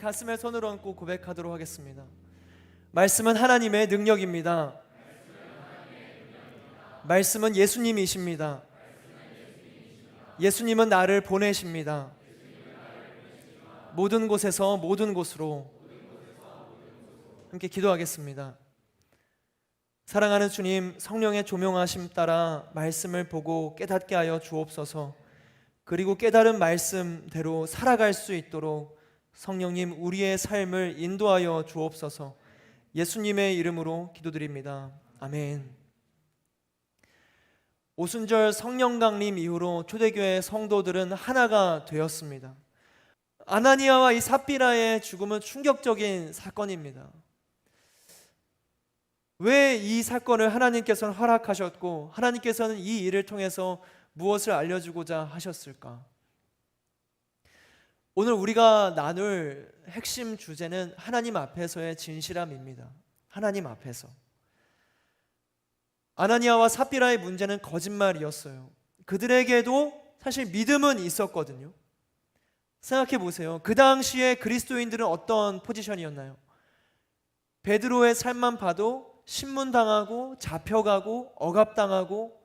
가슴에 손을 얹고 고백하도록 하겠습니다. 말씀은 하나님의 능력입니다. 말씀은 예수님이십니다. 예수님은 나를 보내십니다. 모든 곳에서 모든 곳으로. 함께 기도하겠습니다. 사랑하는 주님, 성령의 조명하심 따라 말씀을 보고 깨닫게 하여 주옵소서. 그리고 깨달은 말씀대로 살아갈 수 있도록 성령님 우리의 삶을 인도하여 주옵소서. 예수님의 이름으로 기도드립니다. 아멘. 오순절 성령 강림 이후로 초대교회 성도들은 하나가 되었습니다. 아나니아와 이 삽비라의 죽음은 충격적인 사건입니다. 왜 이 사건을 하나님께서는 허락하셨고 하나님께서는 이 일을 통해서 무엇을 알려주고자 하셨을까? 오늘 우리가 나눌 핵심 주제는 하나님 앞에서의 진실함입니다. 하나님 앞에서. 아나니아와 삽비라의 문제는 거짓말이었어요. 그들에게도 사실 믿음은 있었거든요. 생각해 보세요. 그 당시에 그리스도인들은 어떤 포지션이었나요? 베드로의 삶만 봐도 신문당하고 잡혀가고 억압당하고,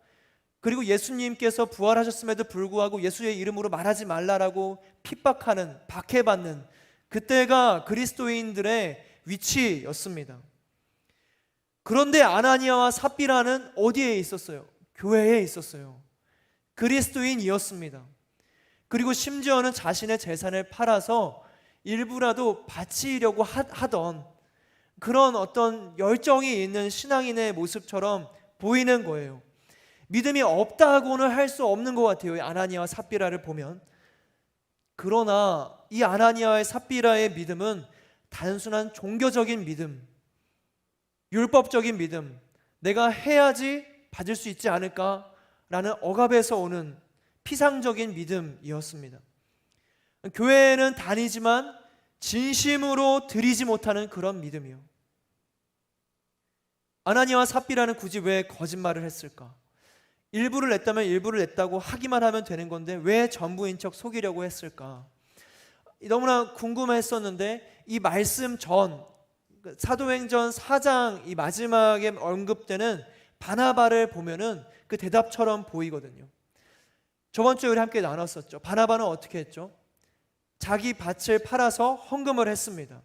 그리고 예수님께서 부활하셨음에도 불구하고 예수의 이름으로 말하지 말라라고 핍박하는, 박해받는 그때가 그리스도인들의 위치였습니다. 그런데 아나니아와 삽비라는 어디에 있었어요? 교회에 있었어요. 그리스도인이었습니다. 그리고 심지어는 자신의 재산을 팔아서 일부라도 바치려고 하던 그런 어떤 열정이 있는 신앙인의 모습처럼 보이는 거예요. 믿음이 없다고는 할 수 없는 것 같아요, 아나니아와 삽비라를 보면. 그러나 이 아나니아와 삽비라의 믿음은 단순한 종교적인 믿음, 율법적인 믿음, 내가 해야지 받을 수 있지 않을까라는 억압에서 오는 피상적인 믿음이었습니다. 교회에는 다니지만 진심으로 드리지 못하는 그런 믿음이요. 아나니아와 삽비라는 굳이 왜 거짓말을 했을까? 일부를 냈다면 일부를 냈다고 하기만 하면 되는 건데 왜 전부인 척 속이려고 했을까? 너무나 궁금했었는데 이 말씀 전 사도행전 4장 이 마지막에 언급되는 바나바를 보면은 그 대답처럼 보이거든요. 저번 주에 우리 함께 나눴었죠. 바나바는 어떻게 했죠? 자기 밭을 팔아서 헌금을 했습니다.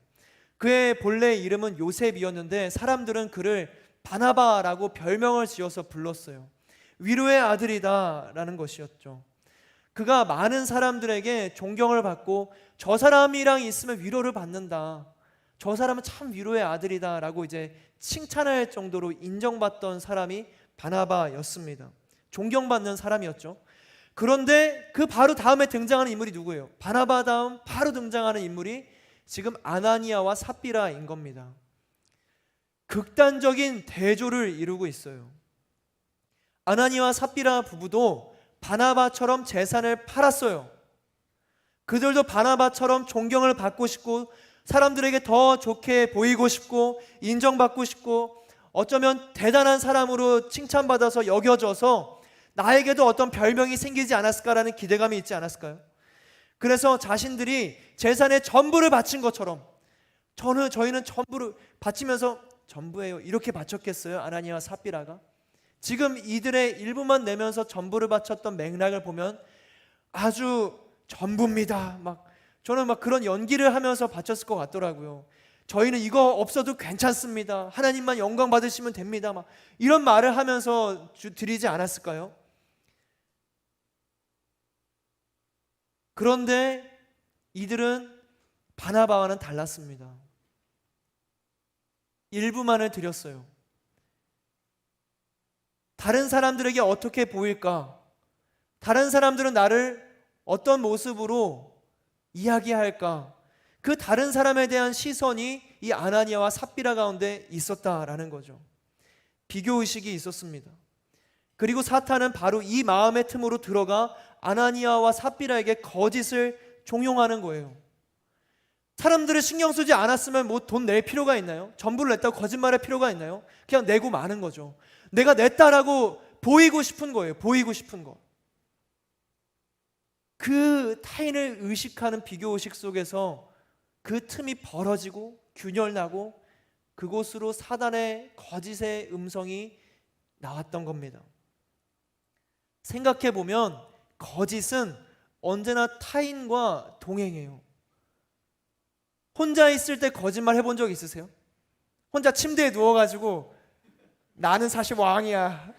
그의 본래 이름은 요셉이었는데 사람들은 그를 바나바라고 별명을 지어서 불렀어요. 위로의 아들이다 라는 것이었죠. 그가 많은 사람들에게 존경을 받고 저 사람이랑 있으면 위로를 받는다, 저 사람은 참 위로의 아들이다 라고 이제 칭찬할 정도로 인정받던 사람이 바나바였습니다. 존경받는 사람이었죠. 그런데 그 바로 다음에 등장하는 인물이 누구예요? 바나바 다음 바로 등장하는 인물이 지금 아나니아와 삽비라인 겁니다. 극단적인 대조를 이루고 있어요. 아나니아와 삽비라 부부도 바나바처럼 재산을 팔았어요. 그들도 바나바처럼 존경을 받고 싶고 사람들에게 더 좋게 보이고 싶고 인정받고 싶고 어쩌면 대단한 사람으로 칭찬받아서 여겨져서 나에게도 어떤 별명이 생기지 않았을까라는 기대감이 있지 않았을까요? 그래서 자신들이 재산의 전부를 바친 것처럼 저희는 전부를 바치면서 전부예요 이렇게 바쳤겠어요? 아나니아와 삽비라가? 지금 이들의 일부만 내면서 전부를 바쳤던 맥락을 보면 아주 전부입니다. 저는 그런 연기를 하면서 바쳤을 것 같더라고요. 저희는 이거 없어도 괜찮습니다. 하나님만 영광 받으시면 됩니다. 이런 말을 하면서 드리지 않았을까요? 그런데 이들은 바나바와는 달랐습니다. 일부만을 드렸어요. 다른 사람들에게 어떻게 보일까? 다른 사람들은 나를 어떤 모습으로 이야기할까? 그 다른 사람에 대한 시선이 이 아나니아와 삽비라 가운데 있었다라는 거죠. 비교의식이 있었습니다. 그리고 사탄은 바로 이 마음의 틈으로 들어가 아나니아와 삽비라에게 거짓을 종용하는 거예요. 사람들을 신경 쓰지 않았으면 돈 낼 필요가 있나요? 전부를 냈다고 거짓말할 필요가 있나요? 그냥 내고 마는 거죠. 내가 냈다라고 보이고 싶은 거예요. 보이고 싶은 거. 그 타인을 의식하는 비교의식 속에서 그 틈이 벌어지고 균열나고 그곳으로 사단의 거짓의 음성이 나왔던 겁니다. 생각해 보면 거짓은 언제나 타인과 동행해요. 혼자 있을 때 거짓말 해본 적 있으세요? 혼자 침대에 누워가지고 나는 사실 왕이야.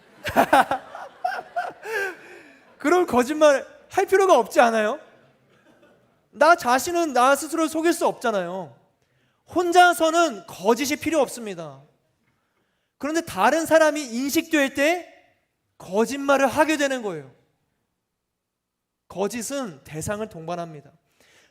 그런 거짓말 할 필요가 없지 않아요? 나 자신은 나 스스로 속일 수 없잖아요. 혼자서는 거짓이 필요 없습니다. 그런데 다른 사람이 인식될 때 거짓말을 하게 되는 거예요. 거짓은 대상을 동반합니다.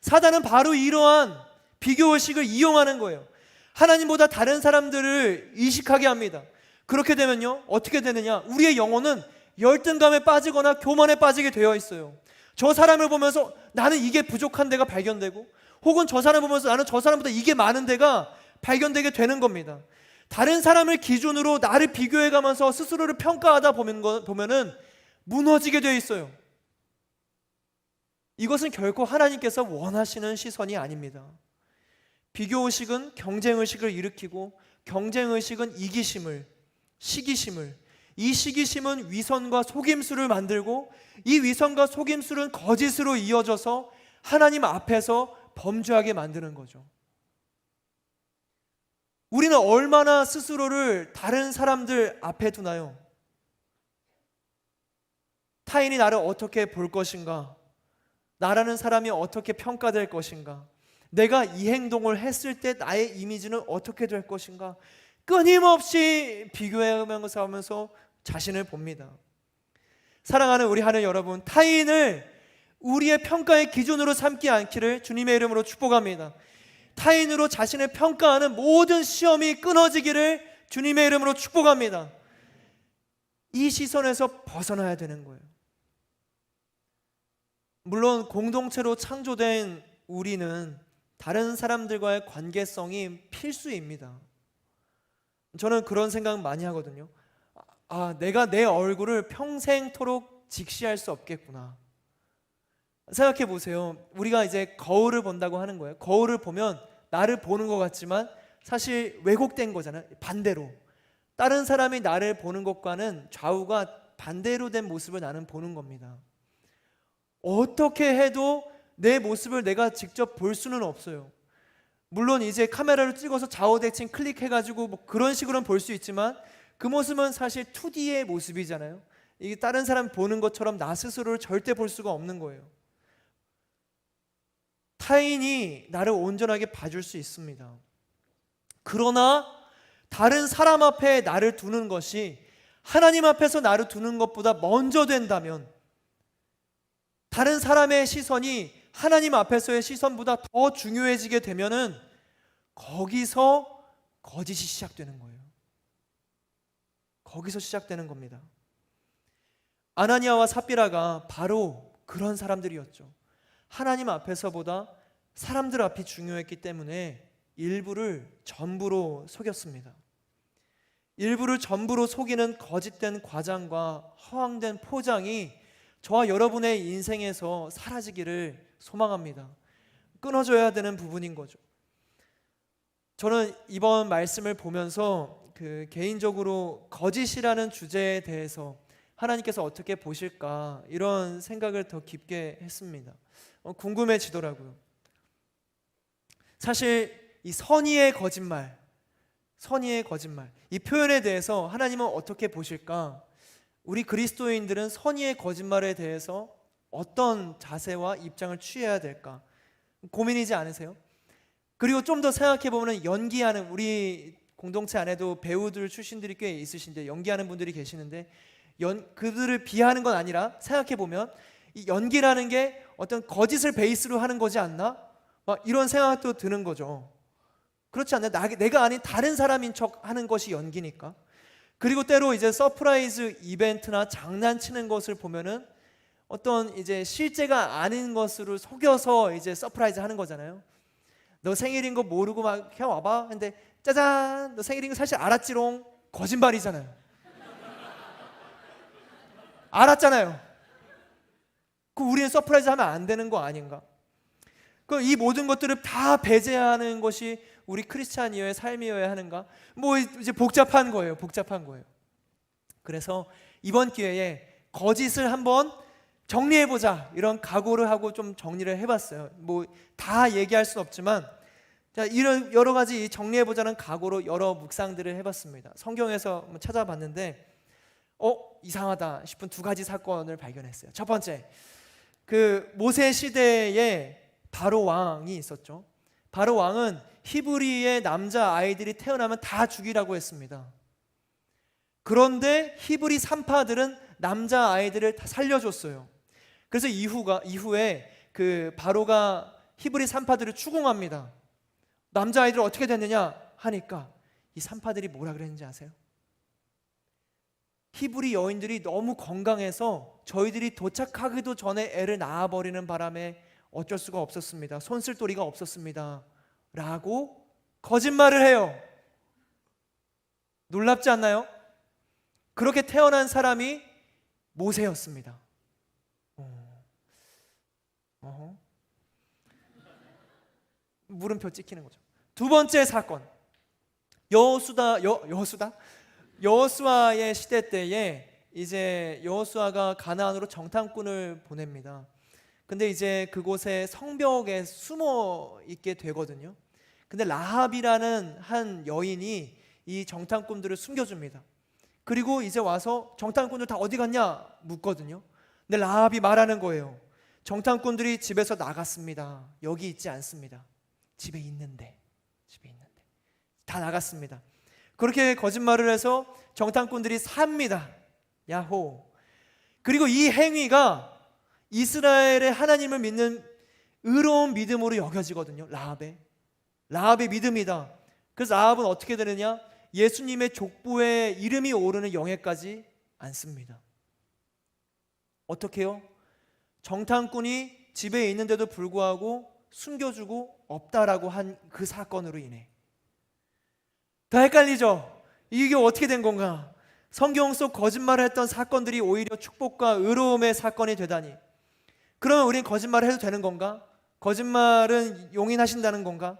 사단은 바로 이러한 비교의식을 이용하는 거예요. 하나님보다 다른 사람들을 의식하게 합니다. 그렇게 되면요, 어떻게 되느냐? 우리의 영혼은 열등감에 빠지거나 교만에 빠지게 되어 있어요. 저 사람을 보면서 나는 이게 부족한 데가 발견되고, 혹은 저 사람을 보면서 나는 저 사람보다 이게 많은 데가 발견되게 되는 겁니다. 다른 사람을 기준으로 나를 비교해가면서 스스로를 평가하다 보면은 무너지게 되어 있어요. 이것은 결코 하나님께서 원하시는 시선이 아닙니다. 비교의식은 경쟁의식을 일으키고, 경쟁의식은 이기심을, 시기심을, 이 시기심은 위선과 속임수를 만들고, 이 위선과 속임수는 거짓으로 이어져서 하나님 앞에서 범죄하게 만드는 거죠. 우리는 얼마나 스스로를 다른 사람들 앞에 두나요? 타인이 나를 어떻게 볼 것인가? 나라는 사람이 어떻게 평가될 것인가? 내가 이 행동을 했을 때 나의 이미지는 어떻게 될 것인가? 끊임없이 비교하면서 자신을 봅니다. 사랑하는 우리 하늘 여러분, 타인을 우리의 평가의 기준으로 삼지 않기를 주님의 이름으로 축복합니다. 타인으로 자신을 평가하는 모든 시험이 끊어지기를 주님의 이름으로 축복합니다. 이 시선에서 벗어나야 되는 거예요. 물론 공동체로 창조된 우리는 다른 사람들과의 관계성이 필수입니다. 저는 그런 생각 많이 하거든요. 내가 내 얼굴을 평생토록 직시할 수 없겠구나. 생각해 보세요. 우리가 이제 거울을 본다고 하는 거예요. 거울을 보면 나를 보는 것 같지만 사실 왜곡된 거잖아요. 반대로 다른 사람이 나를 보는 것과는 좌우가 반대로 된 모습을 나는 보는 겁니다. 어떻게 해도 내 모습을 내가 직접 볼 수는 없어요. 물론 이제 카메라로 찍어서 좌우대칭 클릭해가지고 뭐 그런 식으로는 볼 수 있지만 그 모습은 사실 2D의 모습이잖아요. 이게 다른 사람 보는 것처럼 나 스스로를 절대 볼 수가 없는 거예요. 타인이 나를 온전하게 봐줄 수 있습니다. 그러나 다른 사람 앞에 나를 두는 것이 하나님 앞에서 나를 두는 것보다 먼저 된다면, 다른 사람의 시선이 하나님 앞에서의 시선보다 더 중요해지게 되면은 거기서 거짓이 시작되는 거예요. 거기서 시작되는 겁니다. 아나니아와 삽비라가 바로 그런 사람들이었죠. 하나님 앞에서보다 사람들 앞이 중요했기 때문에 일부를 전부로 속였습니다. 일부를 전부로 속이는 거짓된 과장과 허황된 포장이 저와 여러분의 인생에서 사라지기를 소망합니다. 끊어져야 되는 부분인 거죠. 저는 이번 말씀을 보면서 개인적으로 거짓이라는 주제에 대해서 하나님께서 어떻게 보실까 이런 생각을 더 깊게 했습니다. 궁금해지더라고요. 사실 이 선의의 거짓말 이 표현에 대해서 하나님은 어떻게 보실까? 우리 그리스도인들은 선의의 거짓말에 대해서 어떤 자세와 입장을 취해야 될까? 고민이지 않으세요? 그리고 좀 더 생각해 보면 연기하는, 우리 공동체 안에도 배우들 출신들이 꽤 있으신데 연기하는 분들이 계시는데 그들을 비하하는 건 아니라 생각해 보면 이 연기라는 게 어떤 거짓을 베이스로 하는 거지 않나? 막 이런 생각도 드는 거죠. 그렇지 않나요? 내가 아닌 다른 사람인 척 하는 것이 연기니까. 그리고 때로 이제 서프라이즈 이벤트나 장난치는 것을 보면은 어떤 이제 실제가 아닌 것으로 속여서 이제 서프라이즈 하는 거잖아요. 너 생일인 거 모르고 막 그냥 와봐. 근데 짜잔, 너 생일인 거 사실 알았지롱. 거짓말이잖아요. 알았잖아요. 그 우리는 서프라이즈 하면 안 되는 거 아닌가? 이 모든 것들을 다 배제하는 것이 우리 크리스찬이어의 삶이어야 하는가? 이제 복잡한 거예요. 그래서 이번 기회에 거짓을 한번 정리해보자, 이런 각오를 하고 좀 정리를 해봤어요. 다 얘기할 수 없지만, 자, 이런 여러 가지 정리해보자는 각오로 여러 묵상들을 해봤습니다. 성경에서 찾아봤는데 이상하다 싶은 두 가지 사건을 발견했어요. 첫 번째, 모세 시대에 바로 왕이 있었죠. 바로 왕은 히브리의 남자 아이들이 태어나면 다 죽이라고 했습니다. 그런데 히브리 산파들은 남자 아이들을 다 살려줬어요. 그래서 이후에 바로가 히브리 산파들을 추궁합니다. 남자 아이들 어떻게 됐느냐 하니까 이 산파들이 뭐라 그랬는지 아세요? 히브리 여인들이 너무 건강해서 저희들이 도착하기도 전에 애를 낳아버리는 바람에 어쩔 수가 없었습니다. 손쓸도리가 없었습니다 라고 거짓말을 해요. 놀랍지 않나요? 그렇게 태어난 사람이 모세였습니다. 물음표 찍히는 거죠. 두 번째 사건, 여호수아의 시대 때에 이제 여호수아가 가나안으로 정탐꾼을 보냅니다. 근데 이제 그곳에 성벽에 숨어 있게 되거든요. 근데 라합이라는 한 여인이 이 정탐꾼들을 숨겨줍니다. 그리고 이제 와서 정탐꾼들 다 어디 갔냐 묻거든요. 근데 라합이 말하는 거예요. 정탐꾼들이 집에서 나갔습니다. 여기 있지 않습니다. 집에 있는데 다 나갔습니다. 그렇게 거짓말을 해서 정탐꾼들이 삽니다. 야호. 그리고 이 행위가 이스라엘의 하나님을 믿는 의로운 믿음으로 여겨지거든요. 라합의 믿음이다. 그래서 라합은 어떻게 되느냐? 예수님의 족보에 이름이 오르는 영예까지 앉습니다. 어떻게요? 정탐꾼이 집에 있는데도 불구하고 숨겨주고 없다라고 한 그 사건으로 인해. 다 헷갈리죠? 이게 어떻게 된 건가? 성경 속 거짓말을 했던 사건들이 오히려 축복과 의로움의 사건이 되다니. 그러면 우린 거짓말을 해도 되는 건가? 거짓말은 용인하신다는 건가?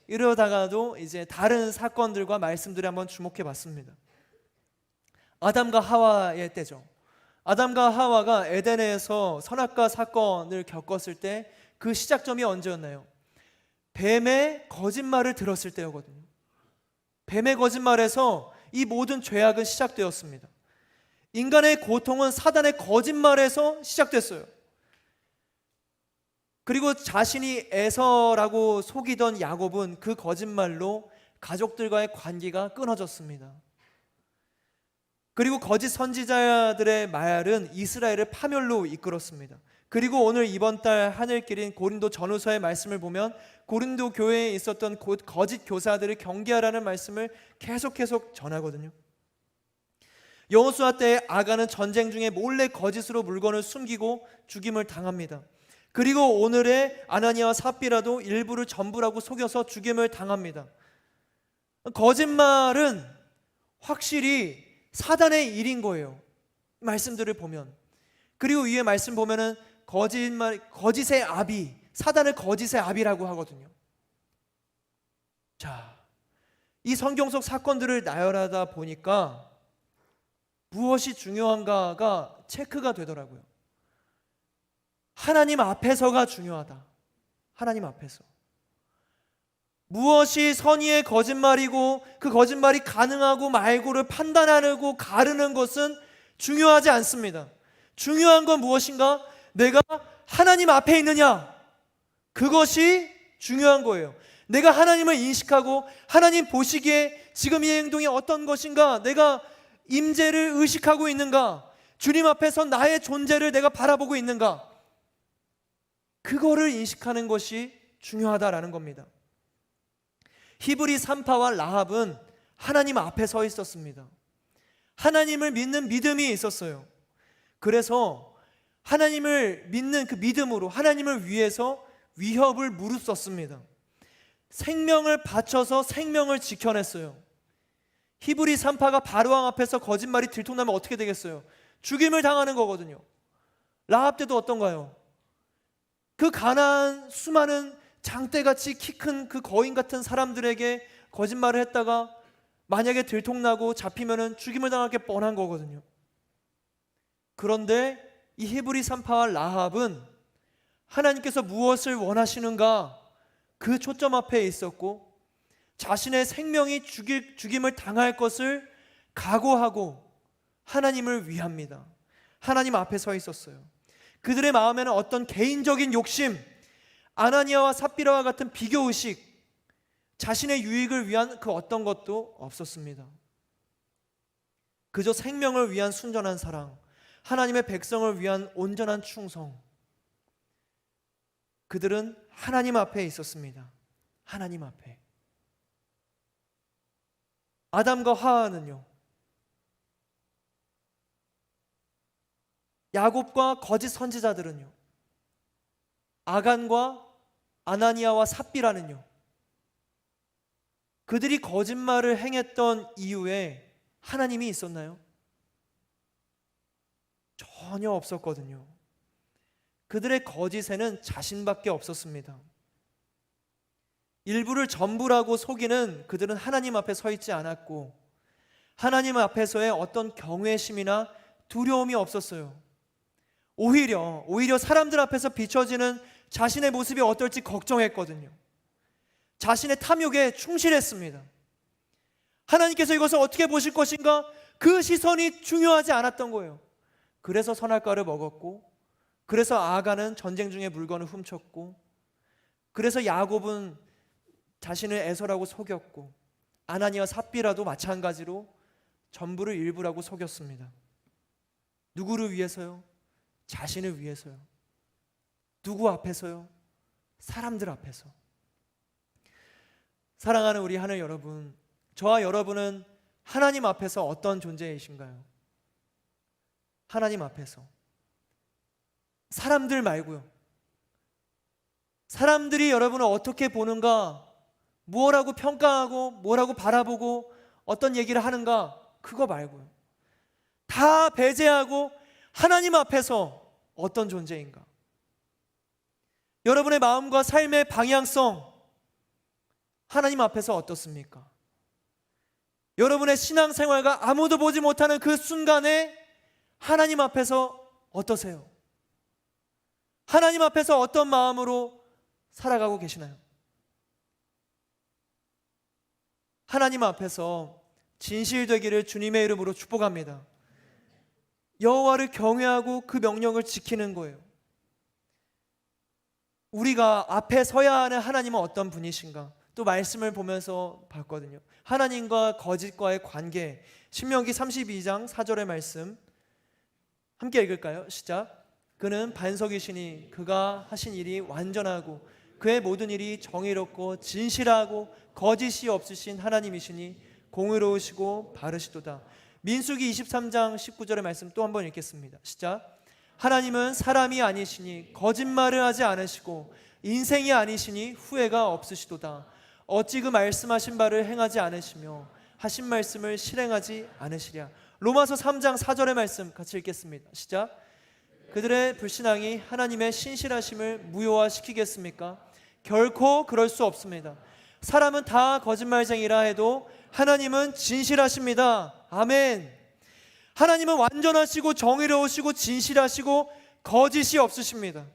이러다가도 이제 다른 사건들과 말씀들을 한번 주목해 봤습니다. 아담과 하와의 때죠. 아담과 하와가 에덴에서 선악과 사건을 겪었을 때 그 시작점이 언제였나요? 뱀의 거짓말을 들었을 때였거든요. 뱀의 거짓말에서 이 모든 죄악은 시작되었습니다. 인간의 고통은 사단의 거짓말에서 시작됐어요. 그리고 자신이 에서라고 속이던 야곱은 그 거짓말로 가족들과의 관계가 끊어졌습니다. 그리고 거짓 선지자들의 말은 이스라엘을 파멸로 이끌었습니다. 그리고 오늘 이번 달 하늘길인 고린도 전후서의 말씀을 보면 고린도 교회에 있었던 거짓 교사들을 경계하라는 말씀을 계속 전하거든요. 여호수아 때 아간은 전쟁 중에 몰래 거짓으로 물건을 숨기고 죽임을 당합니다. 그리고 오늘의 아나니아와 삽비라도 일부를 전부라고 속여서 죽임을 당합니다. 거짓말은 확실히 사단의 일인 거예요. 말씀들을 보면. 그리고 위에 말씀 보면은 거짓의 아비, 사단을 거짓의 아비라고 하거든요. 자, 이 성경 속 사건들을 나열하다 보니까 무엇이 중요한가가 체크가 되더라고요. 하나님 앞에서가 중요하다. 하나님 앞에서. 무엇이 선의의 거짓말이고 그 거짓말이 가능하고 말고를 판단하고 가르는 것은 중요하지 않습니다. 중요한 건 무엇인가? 내가 하나님 앞에 있느냐? 그것이 중요한 거예요. 내가 하나님을 인식하고 하나님 보시기에 지금 이 행동이 어떤 것인가? 내가 임재를 의식하고 있는가? 주님 앞에서 나의 존재를 내가 바라보고 있는가? 그거를 인식하는 것이 중요하다라는 겁니다. 히브리 산파와 라합은 하나님 앞에 서 있었습니다. 하나님을 믿는 믿음이 있었어요. 그래서 하나님을 믿는 그 믿음으로 하나님을 위해서 위협을 무릅썼습니다. 생명을 바쳐서 생명을 지켜냈어요. 히브리 산파가 바로왕 앞에서 거짓말이 들통나면 어떻게 되겠어요? 죽임을 당하는 거거든요. 라합 때도 어떤가요? 그 가난한 수많은 장대같이 키 큰 그 거인 같은 사람들에게 거짓말을 했다가 만약에 들통나고 잡히면은 죽임을 당할 게 뻔한 거거든요. 그런데 이 히브리 산파와 라합은 하나님께서 무엇을 원하시는가 그 초점 앞에 있었고, 자신의 생명이 죽임을 당할 것을 각오하고 하나님을 위합니다. 하나님 앞에 서 있었어요. 그들의 마음에는 어떤 개인적인 욕심, 아나니아와 삽비라와 같은 비교의식, 자신의 유익을 위한 그 어떤 것도 없었습니다. 그저 생명을 위한 순전한 사랑, 하나님의 백성을 위한 온전한 충성. 그들은 하나님 앞에 있었습니다. 하나님 앞에. 아담과 하와는요, 야곱과 거짓 선지자들은요, 아간과 아나니아와 삽비라는요, 그들이 거짓말을 행했던 이유에 하나님이 있었나요? 전혀 없었거든요. 그들의 거짓에는 자신밖에 없었습니다. 일부를 전부라고 속이는 그들은 하나님 앞에 서 있지 않았고, 하나님 앞에서의 어떤 경외심이나 두려움이 없었어요. 오히려 사람들 앞에서 비춰지는 자신의 모습이 어떨지 걱정했거든요. 자신의 탐욕에 충실했습니다. 하나님께서 이것을 어떻게 보실 것인가, 그 시선이 중요하지 않았던 거예요. 그래서 선악과를 먹었고, 그래서 아간은 전쟁 중에 물건을 훔쳤고, 그래서 야곱은 자신을 에서라고 속였고, 아나니아 삽비라도 마찬가지로 전부를 일부라고 속였습니다. 누구를 위해서요? 자신을 위해서요. 누구 앞에서요? 사람들 앞에서. 사랑하는 우리 하늘 여러분, 저와 여러분은 하나님 앞에서 어떤 존재이신가요? 하나님 앞에서. 사람들 말고요. 사람들이 여러분을 어떻게 보는가, 뭐라고 평가하고 뭐라고 바라보고 어떤 얘기를 하는가, 그거 말고요. 다 배제하고 하나님 앞에서 어떤 존재인가. 여러분의 마음과 삶의 방향성, 하나님 앞에서 어떻습니까? 여러분의 신앙생활과 아무도 보지 못하는 그 순간에 하나님 앞에서 어떠세요? 하나님 앞에서 어떤 마음으로 살아가고 계시나요? 하나님 앞에서 진실되기를 주님의 이름으로 축복합니다. 여호와를 경외하고 그 명령을 지키는 거예요. 우리가 앞에 서야 하는 하나님은 어떤 분이신가? 또 말씀을 보면서 봤거든요. 하나님과 거짓과의 관계, 신명기 32장 4절의 말씀 함께 읽을까요? 시작. 그는 반석이시니 그가 하신 일이 완전하고 그의 모든 일이 정의롭고 진실하고 거짓이 없으신 하나님이시니 공의로우시고 바르시도다. 민수기 23장 19절의 말씀 또 한번 읽겠습니다. 시작. 하나님은 사람이 아니시니 거짓말을 하지 않으시고 인생이 아니시니 후회가 없으시도다. 어찌 그 말씀하신 바를 행하지 않으시며 하신 말씀을 실행하지 않으시랴. 로마서 3장 4절의 말씀 같이 읽겠습니다. 시작. 그들의 불신앙이 하나님의 신실하심을 무효화시키겠습니까? 결코 그럴 수 없습니다. 사람은 다 거짓말쟁이라 해도 하나님은 진실하십니다. 아멘. 하나님은 완전하시고 정의로우시고 진실하시고 거짓이 없으십니다.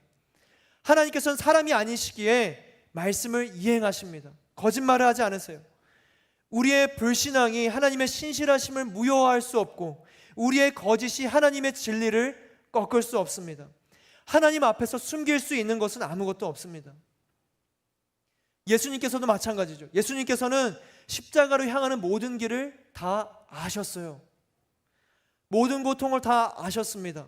하나님께서는 사람이 아니시기에 말씀을 이행하십니다. 거짓말을 하지 않으세요. 우리의 불신앙이 하나님의 신실하심을 무효화할 수 없고, 우리의 거짓이 하나님의 진리를 꺾을 수 없습니다. 하나님 앞에서 숨길 수 있는 것은 아무것도 없습니다. 예수님께서도 마찬가지죠. 예수님께서는 십자가로 향하는 모든 길을 다 아셨어요. 모든 고통을 다 아셨습니다.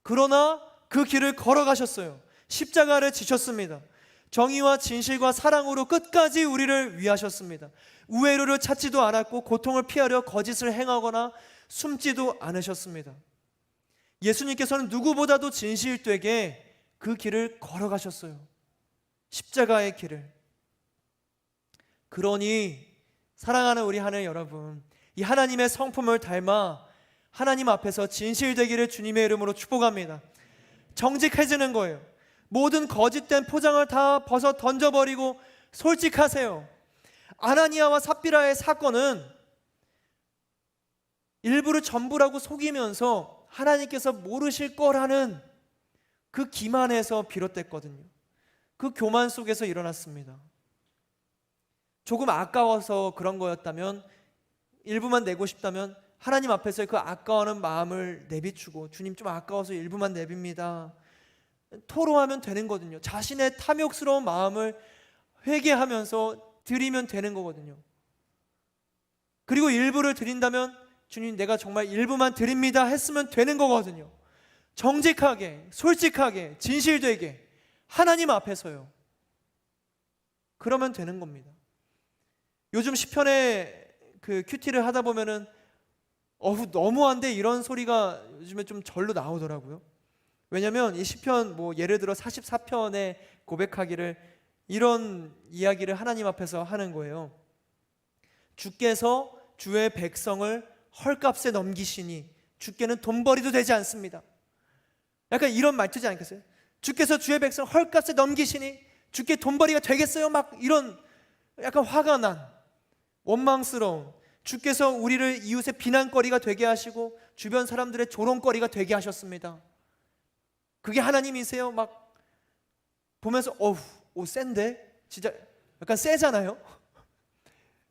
그러나 그 길을 걸어가셨어요. 십자가를 지셨습니다. 정의와 진실과 사랑으로 끝까지 우리를 위하셨습니다. 우회로를 찾지도 않았고 고통을 피하려 거짓을 행하거나 숨지도 않으셨습니다. 예수님께서는 누구보다도 진실되게 그 길을 걸어가셨어요. 십자가의 길을. 그러니 사랑하는 우리 하늘 여러분, 이 하나님의 성품을 닮아 하나님 앞에서 진실되기를 주님의 이름으로 축복합니다. 정직해지는 거예요. 모든 거짓된 포장을 다 벗어 던져버리고 솔직하세요. 아나니아와 삽비라의 사건은 일부를 전부라고 속이면서 하나님께서 모르실 거라는 그 기만에서 비롯됐거든요. 그 교만 속에서 일어났습니다. 조금 아까워서 그런 거였다면, 일부만 내고 싶다면 하나님 앞에서 그 아까워하는 마음을 내비추고, 주님 좀 아까워서 일부만 내빕니다, 토로하면 되는 거거든요. 자신의 탐욕스러운 마음을 회개하면서 드리면 되는 거거든요. 그리고 일부를 드린다면 주님 내가 정말 일부만 드립니다 했으면 되는 거거든요. 정직하게, 솔직하게, 진실되게 하나님 앞에서요. 그러면 되는 겁니다. 요즘 시편에 그 큐티를 하다 보면은 너무한데 이런 소리가 요즘에 좀 절로 나오더라고요. 왜냐하면 이 시편 예를 들어 44편에 고백하기를 이런 이야기를 하나님 앞에서 하는 거예요. 주께서 주의 백성을 헐값에 넘기시니 주께는 돈벌이도 되지 않습니다. 약간 이런 말투지 않겠어요? 주께서 주의 백성을 헐값에 넘기시니 주께 돈벌이가 되겠어요? 막 이런 약간 화가 난, 원망스러운, 주께서 우리를 이웃의 비난거리가 되게 하시고 주변 사람들의 조롱거리가 되게 하셨습니다. 그게 하나님이세요? 막 보면서 센데? 진짜 약간 세잖아요?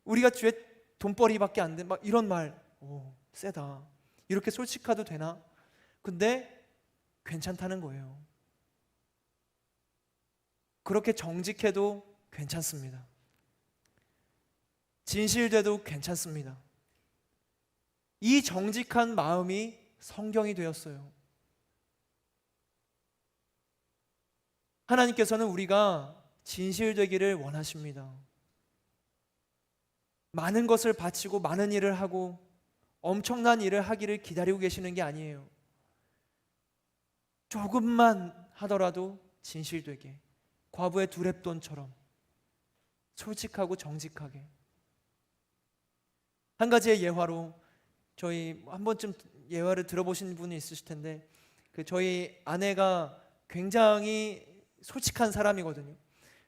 우리가 주의 돈벌이밖에 안 돼. 막 이런 말, 세다. 이렇게 솔직해도 되나? 근데 괜찮다는 거예요. 그렇게 정직해도 괜찮습니다. 진실돼도 괜찮습니다. 이 정직한 마음이 성경이 되었어요. 하나님께서는 우리가 진실되기를 원하십니다. 많은 것을 바치고 많은 일을 하고 엄청난 일을 하기를 기다리고 계시는 게 아니에요. 조금만 하더라도 진실되게, 과부의 두 렙돈처럼 솔직하고 정직하게. 한 가지의 예화로, 저희 한 번쯤 예화를 들어보신 분이 있으실 텐데, 저희 아내가 굉장히 솔직한 사람이거든요.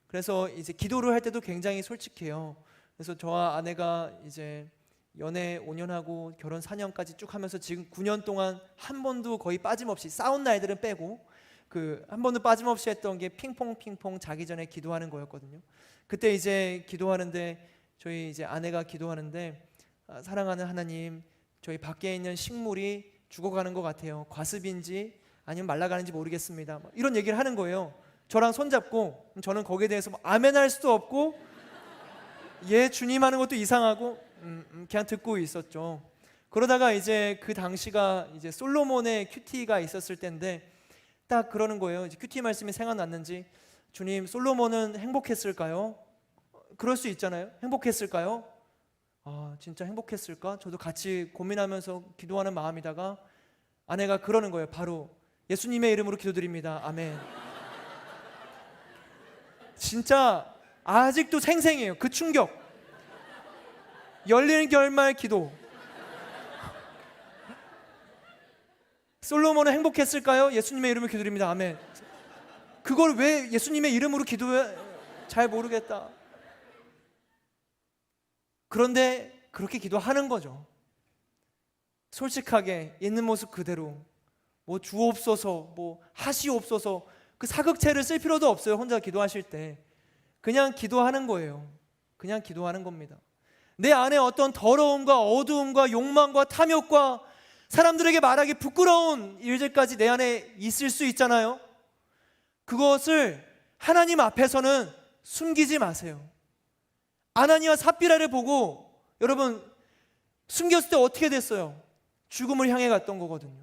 그래서 이제 기도를 할 때도 굉장히 솔직해요. 그래서 저와 아내가 이제 연애 5년 하고 결혼 4년까지 쭉 하면서 지금 9년 동안 한 번도 거의 빠짐없이, 싸운 날들은 빼고 한 번도 빠짐없이 했던 게 핑퐁 자기 전에 기도하는 거였거든요. 그때 이제 기도하는데, 저희 이제 아내가 기도하는데, 사랑하는 하나님, 저희 밖에 있는 식물이 죽어가는 것 같아요. 과습인지 아니면 말라가는지 모르겠습니다. 이런 얘기를 하는 거예요. 저랑 손잡고. 저는 거기에 대해서 아멘할 수도 없고, 예 주님 하는 것도 이상하고 그냥 듣고 있었죠. 그러다가 이제 그 당시가 이제 솔로몬의 큐티가 있었을 때인데, 딱 그러는 거예요. 이제 큐티 말씀이 생각났는지, 주님 솔로몬은 행복했을까요? 그럴 수 있잖아요. 행복했을까요? 진짜 행복했을까? 저도 같이 고민하면서 기도하는 마음이다가 아내가 그러는 거예요. 바로 예수님의 이름으로 기도드립니다. 아멘. 진짜 아직도 생생해요. 그 충격. 열리는 결말 기도. 솔로몬은 행복했을까요? 예수님의 이름으로 기도드립니다. 아멘. 그걸 왜 예수님의 이름으로 기도해? 잘 모르겠다. 그런데 그렇게 기도하는 거죠. 솔직하게 있는 모습 그대로, 주옵소서, 하시옵소서, 그 사극체를 쓸 필요도 없어요. 혼자 기도하실 때 그냥 기도하는 거예요. 그냥 기도하는 겁니다. 내 안에 어떤 더러움과 어두움과 욕망과 탐욕과 사람들에게 말하기 부끄러운 일들까지 내 안에 있을 수 있잖아요. 그것을 하나님 앞에서는 숨기지 마세요. 아나니와 삽비라를 보고 여러분 숨겼을 때 어떻게 됐어요? 죽음을 향해 갔던 거거든요.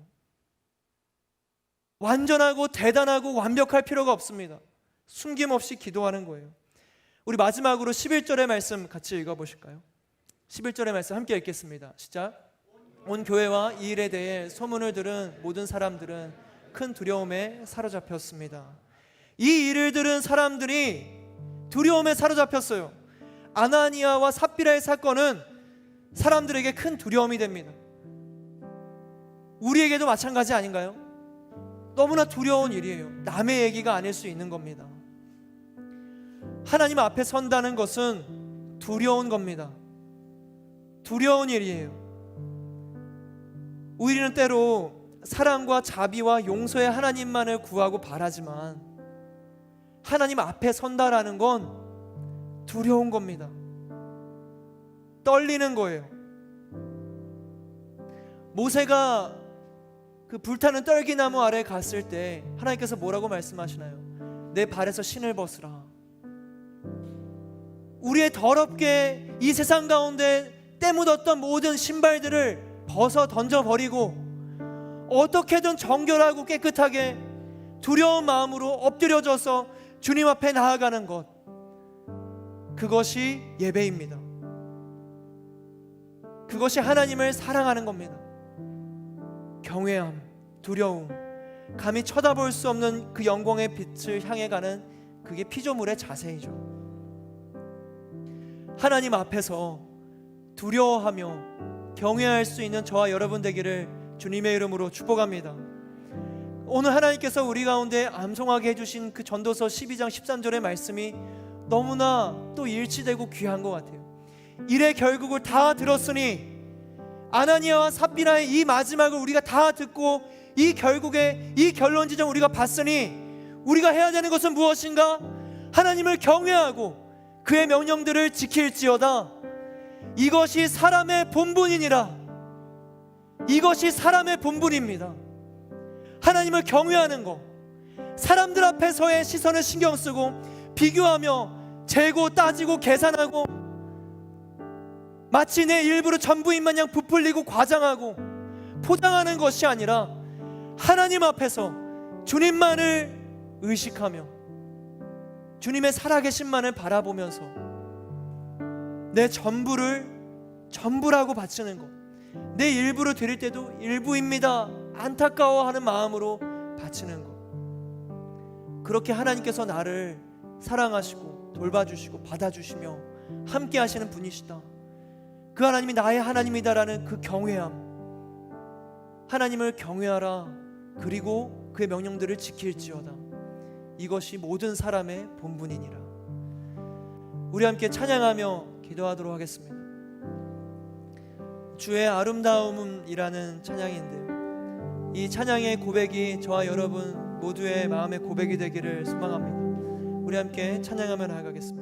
완전하고 대단하고 완벽할 필요가 없습니다. 숨김없이 기도하는 거예요. 우리 마지막으로 11절의 말씀 같이 읽어보실까요? 11절의 말씀 함께 읽겠습니다. 시작. 온 교회와 이 일에 대해 소문을 들은 모든 사람들은 큰 두려움에 사로잡혔습니다. 이 일을 들은 사람들이 두려움에 사로잡혔어요. 아나니아와 삽비라의 사건은 사람들에게 큰 두려움이 됩니다. 우리에게도 마찬가지 아닌가요? 너무나 두려운 일이에요. 남의 얘기가 아닐 수 있는 겁니다. 하나님 앞에 선다는 것은 두려운 겁니다. 두려운 일이에요. 우리는 때로 사랑과 자비와 용서의 하나님만을 구하고 바라지만 하나님 앞에 선다라는 건 두려운 겁니다. 떨리는 거예요. 모세가 그 불타는 떨기나무 아래 갔을 때 하나님께서 뭐라고 말씀하시나요? 내 발에서 신을 벗으라. 우리의 더럽게 이 세상 가운데 때 묻었던 모든 신발들을 벗어 던져버리고 어떻게든 정결하고 깨끗하게 두려운 마음으로 엎드려져서 주님 앞에 나아가는 것, 그것이 예배입니다. 그것이 하나님을 사랑하는 겁니다. 경외함, 두려움, 감히 쳐다볼 수 없는 그 영광의 빛을 향해 가는 그게 피조물의 자세이죠. 하나님 앞에서 두려워하며 경외할 수 있는 저와 여러분 되기를 주님의 이름으로 축복합니다. 오늘 하나님께서 우리 가운데 암송하게 해주신 그 전도서 12장 13절의 말씀이 너무나 또 일치되고 귀한 것 같아요. 일의 결국을 다 들었으니, 아나니아와 삽비라의 이 마지막을 우리가 다 듣고 이 결국에 이 결론 지점 우리가 봤으니 우리가 해야 되는 것은 무엇인가? 하나님을 경외하고 그의 명령들을 지킬지어다. 이것이 사람의 본분이니라. 이것이 사람의 본분입니다. 하나님을 경외하는 것, 사람들 앞에서의 시선을 신경 쓰고 비교하며 재고 따지고 계산하고 마치 내 일부러 전부인 마냥 부풀리고 과장하고 포장하는 것이 아니라 하나님 앞에서 주님만을 의식하며 주님의 살아계신만을 바라보면서 내 전부를 전부라고 바치는 것, 내 일부를 드릴 때도 일부입니다 안타까워하는 마음으로 바치는 것, 그렇게 하나님께서 나를 사랑하시고 돌봐주시고 받아주시며 함께 하시는 분이시다, 그 하나님이 나의 하나님이다라는 그 경외함, 하나님을 경외하라, 그리고 그의 명령들을 지킬지어다. 이것이 모든 사람의 본분이니라. 우리 함께 찬양하며 기도하도록 하겠습니다. 주의 아름다움이라는 찬양인데요, 이 찬양의 고백이 저와 여러분 모두의 마음의 고백이 되기를 소망합니다. 우리 함께 찬양하며 나아가겠습니다.